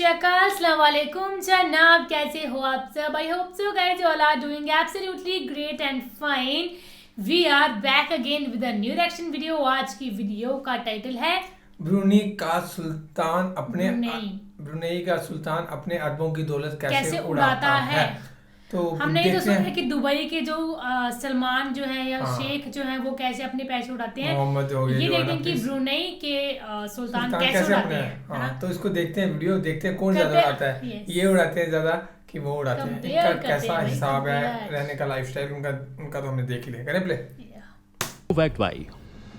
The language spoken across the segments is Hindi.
श्री अकाल, अस्सलाम वालेकुम जनाब, कैसे हो आप सब? I hope so guys you all are doing absolutely great and fine. We are back again with a new reaction video. आज की वीडियो का टाइटल है ब्रुनेई का सुल्तान अपने अरबों की दौलत कैसे उड़ाता है। तो हमने तो सुना है कि दुबई के जो सलमान जो है या शेख जो है वो कैसे अपने पैसे उड़ाते हैं। ये देखते हैं कि ब्रुनेई के सुल्तान कैसे उड़ाते हैं। तो इसको देखते हैं, वीडियो देखते हैं कौन ज्यादा उड़ाता है। ये उड़ाते हैं ज्यादा कि वो उड़ाते हैं, इनका कैसा हिसाब है रहने का, लाइफस्टाइल उनका तो हमने देख ही लिया। करें प्ले। फैक्ट भाई,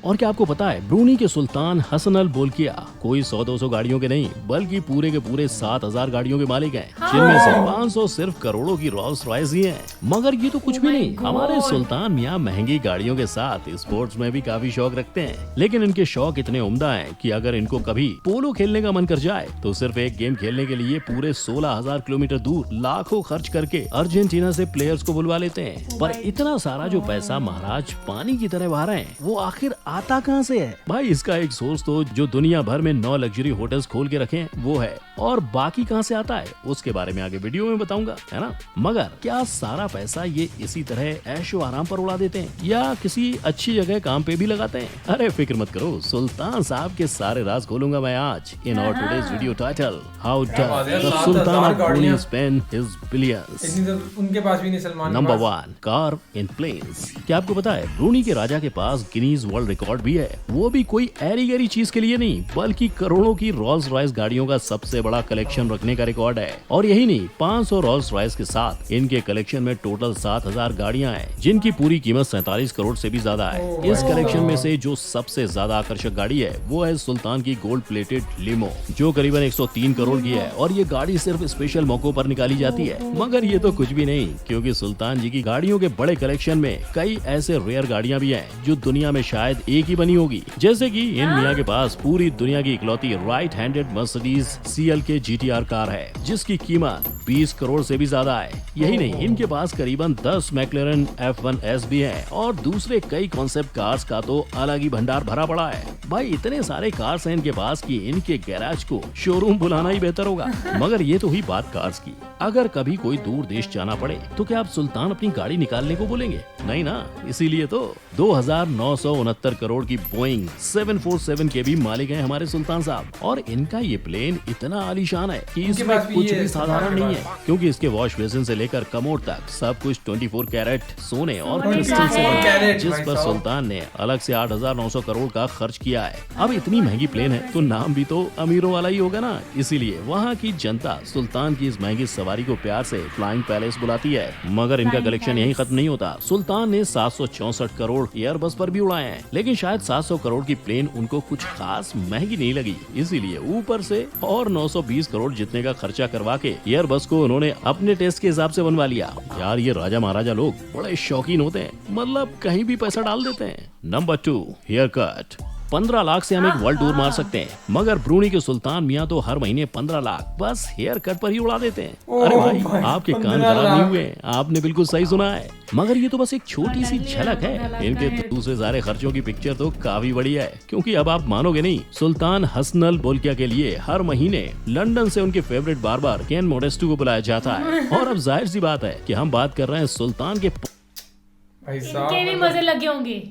और क्या आपको पता है ब्रूनेई के सुल्तान हसन अल बोल्किया कोई 100-200 गाड़ियों के नहीं बल्कि पूरे के पूरे 7000 गाड़ियों के मालिक हैं, जिनमें से 500 सिर्फ करोड़ों की रोल्स रॉयस ही हैं। मगर ये तो कुछ भी नहीं, हमारे सुल्तान मियां महंगी गाड़ियों के साथ स्पोर्ट्स में भी काफी शौक रखते हैं। लेकिन इनके शौक इतने उम्दा हैं कि अगर इनको कभी पोलो खेलने का मन कर जाए तो सिर्फ एक गेम खेलने के लिए पूरे 16000 किलोमीटर दूर लाखों खर्च करके अर्जेंटीना से प्लेयर्स को बुलवा लेते हैं। पर इतना सारा जो पैसा महाराज पानी की तरह बहा रहे हैं, वो आखिर आता कहाँ से है? भाई इसका एक सोर्स तो जो दुनिया भर में 9 लग्जरी होटल्स खोल के रखे हैं वो है, और बाकी कहाँ से आता है उसके बारे में आगे वीडियो में बताऊंगा, है ना। मगर क्या सारा पैसा ये इसी तरह ऐशो आराम पर उड़ा देते हैं या किसी अच्छी जगह काम पे भी लगाते हैं? अरे फिक्र मत करो, सुल्तान साहब के सारे राज खोलूंगा मैं आज in our today's video title, how does the Sultan of Brunei spend his billions. उनके पास भी नहीं Salman. Number 1, car in planes. क्या आपको पता है ब्रूनेई के राजा के पास गिनीज वर्ल्ड रिकॉर्ड भी है, वो भी कोई ऐरी गैरी चीज के लिए नहीं बल्कि करोड़ों की रोल्स रॉयस गाड़ियों का सबसे बड़ा कलेक्शन रखने का रिकॉर्ड है। और यही नहीं, 500 रोल्स रॉयस के साथ इनके कलेक्शन में टोटल 7000 गाड़ियां हैं, जिनकी पूरी कीमत 47 करोड़ से भी ज्यादा है। इस कलेक्शन में से जो सबसे ज्यादा आकर्षक गाड़ी है वो है सुल्तान की गोल्ड प्लेटेड लिमो, जो करीबन 103 करोड़ की है, और ये गाड़ी सिर्फ स्पेशल मौकों पर निकाली जाती है। मगर ये तो कुछ भी नहीं, क्योंकि सुल्तान जी की गाड़ियों के बड़े कलेक्शन में कई ऐसे रेयर गाड़ियां भी हैं जो दुनिया में शायद एक ही बनी होगी। जैसे कि इन मियां के पास पूरी दुनिया की इकलौती right handed Mercedes CLK GTR car है, जिसकी कीमत 20 करोड़ से भी ज्यादा है। यही नहीं, इनके पास करीबन 10 मैक्लेरन F1S भी है, और दूसरे कई कॉन्सेप्ट कार्स का तो अलग ही भंडार भरा पड़ा है। भाई इतने सारे कार्स हैं इनके पास कि इनके गैराज को शोरूम बुलाना ही बेहतर होगा। मगर ये तो हुई बात कार्स की। अगर कभी कोई दूर देश जाना पड़े तो क्या आप सुल्तान अपनी गाड़ी निकालने को बोलेंगे? नहीं ना। इसीलिए तो 2969 करोड़ की बोइंग 747 के भी मालिक हैं हमारे सुल्तान साहब, और इनका ये प्लेन इतना आलीशान है कि इसमें कुछ भी साधारण नहीं है, क्योंकि इसके वॉश बेसिन से लेकर कमोड तक सब कुछ 24 कैरेट सोने और क्रिस्टल से बना है, जिस पर सुल्तान ने अलग से 8900 करोड़ का खर्च किया है। अब इतनी महंगी प्लेन है तो नाम भी तो अमीरों वाला ही होगा ना। इसीलिए वहाँ की जनता सुल्तान की इस महंगी सवारी को प्यार से फ्लाइंग पैलेस बुलाती है। मगर इनका कलेक्शन यही खत्म नहीं होता। सुल्तान ने 764 करोड़ एयरबस पर भी उड़ाए हैं, लेकिन शायद 700 करोड़ की प्लेन उनको कुछ खास महंगी नहीं लगी, इसीलिए ऊपर से और 920 करोड़ जितने का खर्चा करवा के एयरबस को उन्होंने अपने टेस्ट के हिसाब से बनवा लिया। यार ये राजा महाराजा लोग बड़े शौकीन होते हैं, मतलब कहीं भी पैसा डाल देते हैं। Number 2, hair cut. 15 लाख से हम एक वर्ल्ड टूर मार सकते हैं, मगर ब्रूनेई के सुल्तान मियां तो हर महीने 15 लाख बस हेयर कट पर ही उड़ा देते हैं। अरे भाई आपके कान खराब नहीं हुए, आपने बिल्कुल सही सुना है। मगर ये तो बस एक छोटी सी झलक है, इनके दूसरे सारे खर्चों की पिक्चर तो काफी बड़ी है। क्योंकि अब आप मानोगे नहीं, सुल्तान हसन अल बोल्किया के लिए हर महीने लंदन से उनके फेवरेट बार्बर केन मोडेस्टो को बुलाया जाता है। और अब जाहिर सी बात है कि हम बात कर रहे हैं सुल्तान के इनके भी मजे लगे होंगे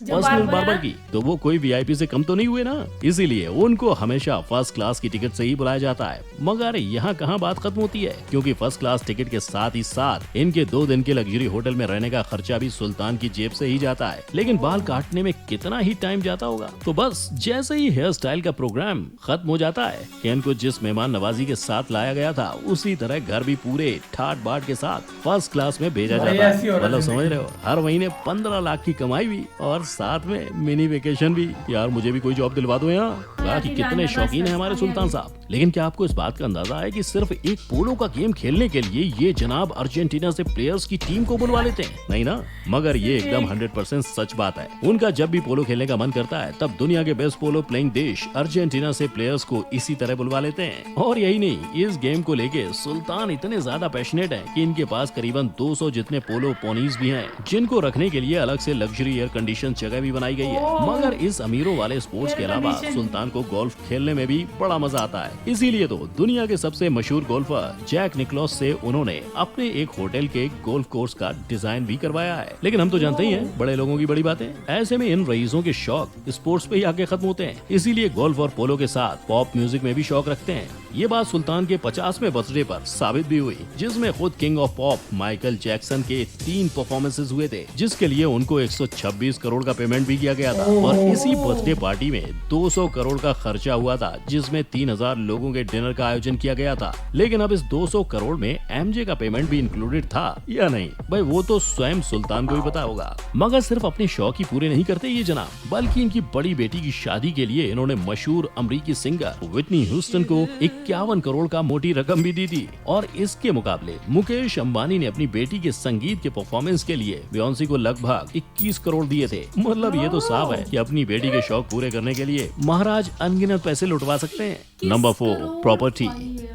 पर्सनल बार्बर की, तो वो कोई VIP से कम तो नहीं हुए ना। इसीलिए उनको हमेशा फर्स्ट क्लास की टिकट से ही बुलाया जाता है। मगर यहाँ कहाँ बात खत्म होती है, क्योंकि फर्स्ट क्लास टिकट के साथ ही साथ इनके 2 दिन के लग्जरी होटल में रहने का खर्चा भी सुल्तान की जेब से ही जाता है। लेकिन बाल काटने में कितना ही टाइम जाता होगा। तो बस जैसे ही हेयर स्टाइल का प्रोग्राम खत्म हो जाता है, केन को जिस मेहमान नवाजी के साथ लाया गया था उसी तरह घर भी पूरे ठाट बाट के साथ फर्स्ट क्लास में भेजा जाता है। मतलब समझ रहे हो, हर महीने 15 लाख की कमाई भी और साथ में मिनी वेकेशन भी। यार मुझे भी कोई जॉब दिलवा दो यहाँ। कि कितने शौकीन है हमारे सुल्तान साहब। लेकिन क्या आपको इस बात का अंदाजा है कि सिर्फ एक पोलो का गेम खेलने के लिए ये जनाब अर्जेंटीना से प्लेयर्स की टीम को बुलवा लेते हैं? नहीं ना। मगर ये एकदम 100% सच बात है। उनका जब भी पोलो खेलने का मन करता है तब दुनिया के बेस्ट पोलो प्लेइंग देश अर्जेंटीना से प्लेयर्स को इसी तरह बुलवा लेते हैं। और यही नहीं, इस गेम को लेके सुल्तान इतने ज्यादा पैशनेट है कि इनके पास करीबन 200 जितने पोलो पोनीज भी हैं, जिनको रखने के लिए अलग से लग्जरी एयर कंडीशन जगह भी बनाई गई है। मगर इस अमीरों वाले स्पोर्ट्स के अलावा सुल्तान को गोल्फ खेलने में भी बड़ा मजा आता है। इसीलिए तो दुनिया के सबसे मशहूर गोल्फर जैक निकलॉस से उन्होंने अपने एक होटल के गोल्फ कोर्स का डिजाइन भी करवाया है। लेकिन हम तो जानते ही हैं बड़े लोगों की बड़ी बातें। ऐसे में इन रईसों के शौक स्पोर्ट्स पे ही आके खत्म होते हैं। इसीलिए गोल्फ और पोलो के साथ पॉप म्यूजिक में भी शौक रखते हैं। ये बात सुल्तान के 50वें बर्थडे पर साबित भी हुई, जिसमें खुद king of pop Michael Jackson के 3 परफॉर्मेंसेज हुए थे, जिसके लिए उनको 126 करोड़ का पेमेंट भी किया गया था। और इसी बर्थडे पार्टी में 200 करोड़ का खर्चा हुआ था, जिसमें 3000 लोगों के डिनर का आयोजन किया गया था। लेकिन अब इस 200 करोड़ में एमजे का पेमेंट भी इंक्लूडेड था या नहीं, भाई वो तो स्वयं सुल्तान को ही पता होगा। मगर सिर्फ अपने शौक ही पूरे नहीं करते ये जनाब, बल्कि इनकी बड़ी बेटी की शादी के लिए इन्होंने मशहूर अमेरिकी सिंगर विटनी ह्यूस्टन को 51 करोड़ का मोटी रकम भी दी थी। और इसके मुकाबले मुकेश अंबानी ने अपनी बेटी के संगीत के परफॉर्मेंस के लिए बियोंसी को लगभग 21 करोड़ दिए थे। मतलब ये तो साफ है कि अपनी बेटी के शौक पूरे करने के लिए महाराज अनगिनत पैसे लुटवा सकते हैं। Number 4, property.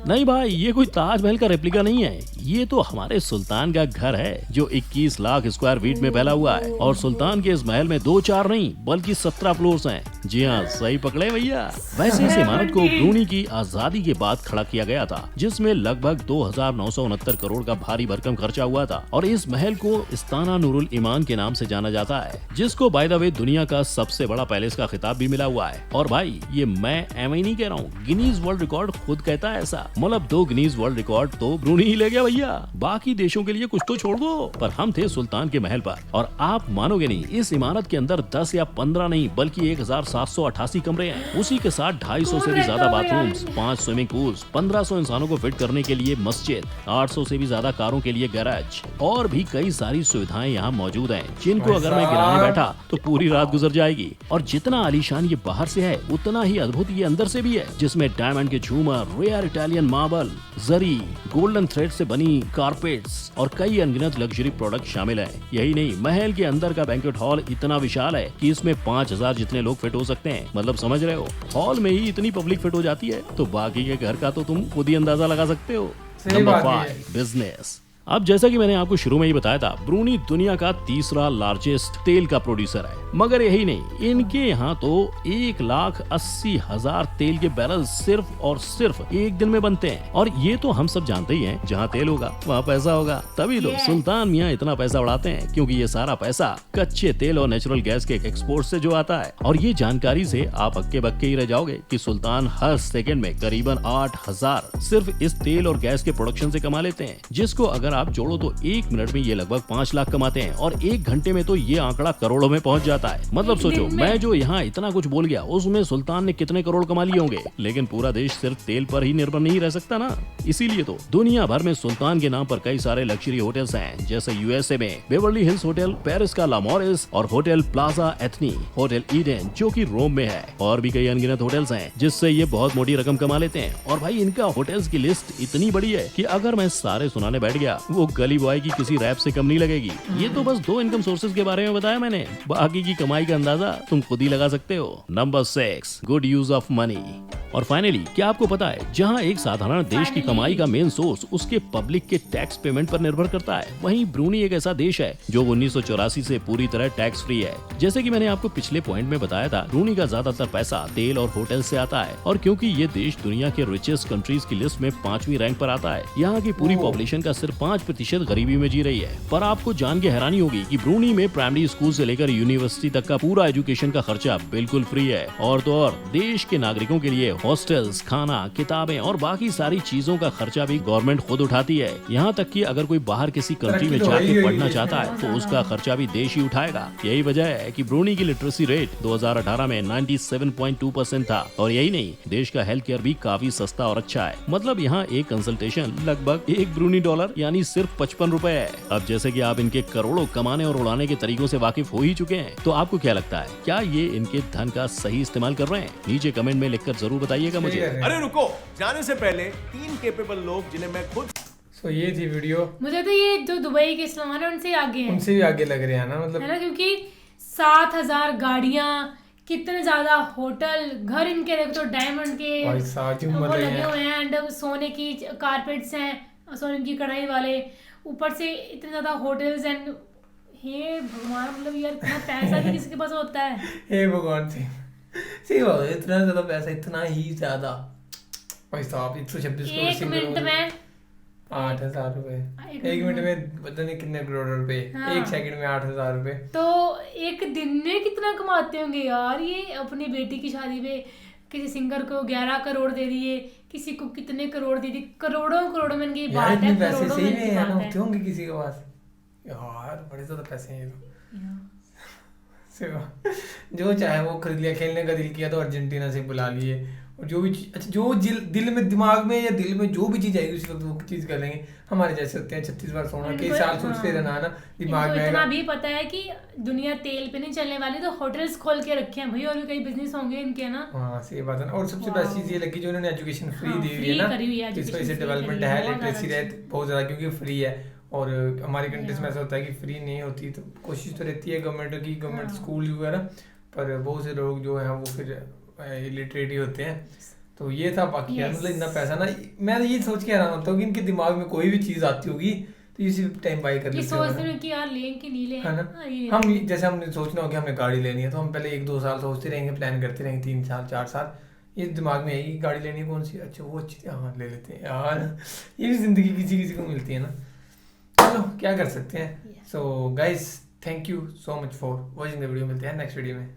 नहीं भाई, ये कोई ताजमहल का रेप्लिका नहीं है, ये तो हमारे सुल्तान का घर है जो 21 लाख स्क्वायर फीट में फैला हुआ है। और सुल्तान के इस महल में 2-4 नहीं बल्कि 17 फ्लोर्स हैं। जी हाँ, सही पकड़े भैया। वैसे इस इमारत को ब्रूनी की आजादी के बाद खड़ा किया गया था, जिसमें लगभग 2969 करोड़ का भारी भरकम खर्चा हुआ था। और इस महल को इस्ताना नूरुल ईमान के नाम से जाना जाता है, जिसको बाय द वे दुनिया का सबसे बड़ा पैलेस का खिताब भी मिला हुआ है। और भाई ये मैं एम नहीं कह रहा हूँ, गिनीज वर्ल्ड रिकॉर्ड खुद कहता है ऐसा। मतलब 2 गिनीज वर्ल्ड रिकॉर्ड तो ब्रूनी ही ले गया भैया, बाकी देशों के लिए कुछ तो छोड़ दो। पर हम थे सुल्तान के महल पर, और आप मानोगे नहीं, इस इमारत के अंदर 10 या 15 नहीं बल्कि 1788 कमरे हैं। उसी के साथ 250 से भी ज्यादा बाथरूम्स, 5 स्विमिंग पूल्स, 1500 इंसानों को फिट करने के लिए मस्जिद, 800 से भी ज्यादा कारों के लिए गैराज, और भी कई सारी सुविधाएं यहाँ मौजूद हैं, जिनको अगर मैं गिनाने बैठा तो पूरी रात गुजर जाएगी। और जितना आलीशान ये बाहर से है, उतना ही अद्भुत ये अंदर से भी है, जिसमें डायमंड के झूमर, रेयर इटालियन मार्बल, जरी, गोल्डन थ्रेड से बनी कारपेट्स और कई अनगिनत लग्जरी प्रोडक्ट शामिल हैं। यही नहीं, महल के अंदर का बैंक्वेट हॉल इतना विशाल है कि इसमें 5000 जितने लोग फिट हो सकते हैं। मतलब समझ रहे हो, हॉल में ही इतनी पब्लिक फिट हो जाती है, तो बाकी के घर का तो तुम खुद ही अंदाजा लगा सकते हो। Number 5, business. अब जैसा कि मैंने आपको शुरू में ही बताया था, ब्रूनी दुनिया का 3रा लार्जेस्ट तेल का प्रोड्यूसर है। मगर यही नहीं, इनके यहाँ तो 1,80,000 तेल के बैरल सिर्फ और सिर्फ एक दिन में बनते हैं। और ये तो हम सब जानते ही हैं, जहाँ तेल होगा वहाँ पैसा होगा। तभी तो सुल्तान मियाँ इतना पैसा उड़ाते हैं, क्योंकि ये सारा पैसा कच्चे तेल और नेचुरल गैस के एक्सपोर्ट से जो आता है। और ये जानकारी से आप हक्के बक्के ही रह जाओगे कि सुल्तान हर सेकंड में करीबन 8,000 सिर्फ इस तेल और गैस के प्रोडक्शन से कमा लेते हैं, जिसको अगर आप जोड़ो तो 1 मिनट में ये लगभग 5 लाख कमाते हैं। और 1 घंटे में तो ये आंकड़ा करोड़ों में पहुंच जाता है। मतलब सोचो, मैं जो यहाँ इतना कुछ बोल गया, उसमें सुल्तान ने कितने करोड़ कमा लिए होंगे। लेकिन पूरा देश सिर्फ तेल पर ही निर्भर नहीं रह सकता ना। इसीलिए तो दुनिया भर में सुल्तान के नाम पर कई सारे लग्जरी होटल्स हैं, जैसे यूएसए में बेवर्ली हिल्स होटल, पेरिस का ला मॉरिस और hotel Plaza Athenee, hotel Eden जो कि रोम में है, और भी कई अनगिनत होटल्स हैं, जिससे ये बहुत मोटी रकम कमा लेते हैं। और भाई इनका होटल्स की लिस्ट इतनी बड़ी है कि अगर मैं सारे सुनाने बैठ गया, वो गली बॉय की किसी रैप से कम नहीं लगेगी। ये तो बस 2 इनकम सोर्सेज के बारे में बताया मैंने, बाकी की कमाई का अंदाजा तुम खुद ही लगा सकते हो। Number 6, good use of money. और फाइनली, क्या आपको पता है, जहां एक साधारण देश की कमाई का मेन सोर्स उसके पब्लिक के टैक्स पेमेंट पर निर्भर करता है, वहीं ब्रूनी एक ऐसा देश है जो 1984 से पूरी तरह टैक्स फ्री है। जैसे कि मैंने आपको पिछले पॉइंट में बताया था, ब्रूनी का ज्यादातर पैसा तेल और होटल से आता है। और क्योंकि ये देश दुनिया के रिचेस्ट कंट्रीज की लिस्ट में 5वीं रैंक पर आता है, यहाँ की पूरी पॉपुलेशन का सिर्फ 5% गरीबी में जी रही है। पर आपको जान के हैरानी होगी कि ब्रूनी में प्राइमरी स्कूल से लेकर यूनिवर्सिटी तक का पूरा एजुकेशन का खर्चा बिल्कुल फ्री है। और तो और देश के नागरिकों के लिए हॉस्टल्स, खाना, किताबें और बाकी सारी चीजों का खर्चा भी गवर्नमेंट खुद उठाती है। यहाँ तक कि अगर कोई बाहर किसी कंट्री में जाके पढ़ना चाहता है तो उसका खर्चा भी देश ही उठाएगा। यही वजह है कि ब्रूनी की लिटरेसी रेट 2018 में 97.2% था। और यही नहीं, देश का हेल्थ केयर भी काफी सस्ता और अच्छा है। मतलब यहाँ एक कंसल्टेशन लगभग 1 ब्रूनी डॉलर यानी सिर्फ 55 रुपए है। अब जैसे कि आप इनके करोड़ों कमाने और उड़ाने के तरीकों से वाकिफ हो ही चुके हैं, तो आपको क्या लगता है, क्या ये इनके धन का सही इस्तेमाल कर रहे हैं? नीचे कमेंट में लिखकर जरूर बताइएगा मुझे। अरे रुको, जाने से पहले 3 कैपेबल लोग जिन्हें मैं खुद ये थी वीडियो। मुझे तो ये जो दुबई के इस्लाम है उनसे आगे हैं, उनसे भी आगे लग रहे हैं ना, मतलब है ना, क्योंकि 7000 गाड़ियां, कितने ज्यादा होटल, घर इनके देखो तो डायमंड के वो लगे हुए हैं, एंड सोने की कारपेट्स हैं, सोने की कढ़ाई वाले, ऊपर से इतने ज्यादा होटल्स एंड हे भगवान, मतलब यार इतना पैसा भी किसी के पास होता है? हे भगवान सही बात है, इतना ज्यादा पैसा, इतना ही ज्यादा भाई साहब। 126 करोड़ एक मिनट में 8,000 रुपए, एक मिनट में पता नहीं कितने करोड़ रुपए, एक सेकंड में 8,000 रुपए। तो एक दिन में कितना कमाते होंगे यार ये? अपनी बेटी की शादी में किसी सिंगर को 11 करोड़ दे दिए, किसी को कितने करोड़ दे दिए, करोड़ों में की बात है, पैसे सही में है ना, होते होंगे किसी के पास यार, बड़े ज्यादा पैसे हैं ये तो। जो चाहे वो खरीद लिया, खेलने का दिल किया तो अर्जेंटीना से बुला लिए, और जो भी अच्छा जो दिल में दिमाग में या दिल में जो भी चीज आएगी उस वक्त वो चीज कर लेंगे। हमारे जैसे होते हैं 36 बार सोना, कई साल सोचते रहना ना, दिमाग में इतना भी पता है कि दुनिया तेल पे नहीं चलने वाली, तो होटल्स खोल के रखे हैं भाई, और भी कई बिजनेस होंगे इनके ना। हाँ सही बात है ना। और सबसे बेस्ट चीज ये लगी जो इन्होंने एजुकेशन फ्री दी हुई है ना, इस वजह से डेवलपमेंट है, लिटरेसी रेट बहुत ज्यादा, क्योंकि फ्री है। और हमारी कंट्रीज में ऐसा होता है कि फ्री नहीं होती, तो कोशिश तो रहती है गवर्नमेंट की, गवर्नमेंट स्कूल वगैरह, पर बहुत से लोग जो हैं वो फिर इलिटरेट ही होते हैं। तो ये था। बाकी यार मतलब इतना पैसा ना, मैं ये सोच के हैरान होता हूँ कि इनके दिमाग में कोई भी चीज आती होगी तो इसी टाइम बाई कर लेते हैं कि यार लें कि नहीं लें, है ना। हम जैसे हमने सोचना हो कि हमें गाड़ी लेनी है, तो हम पहले 1-2 साल सोचते रहेंगे, प्लान करते रहेंगे, 3 साल 4 साल, ये दिमाग में है गाड़ी लेनी है कौन सी, अच्छा वो अच्छी थी, हाँ ले लेते हैं यार। ये भी जिंदगी किसी किसी को मिलती है ना, चलो क्या कर सकते हैं। So guys, thank you so much for watching the video. मिलते हैं नेक्स्ट वीडियो में।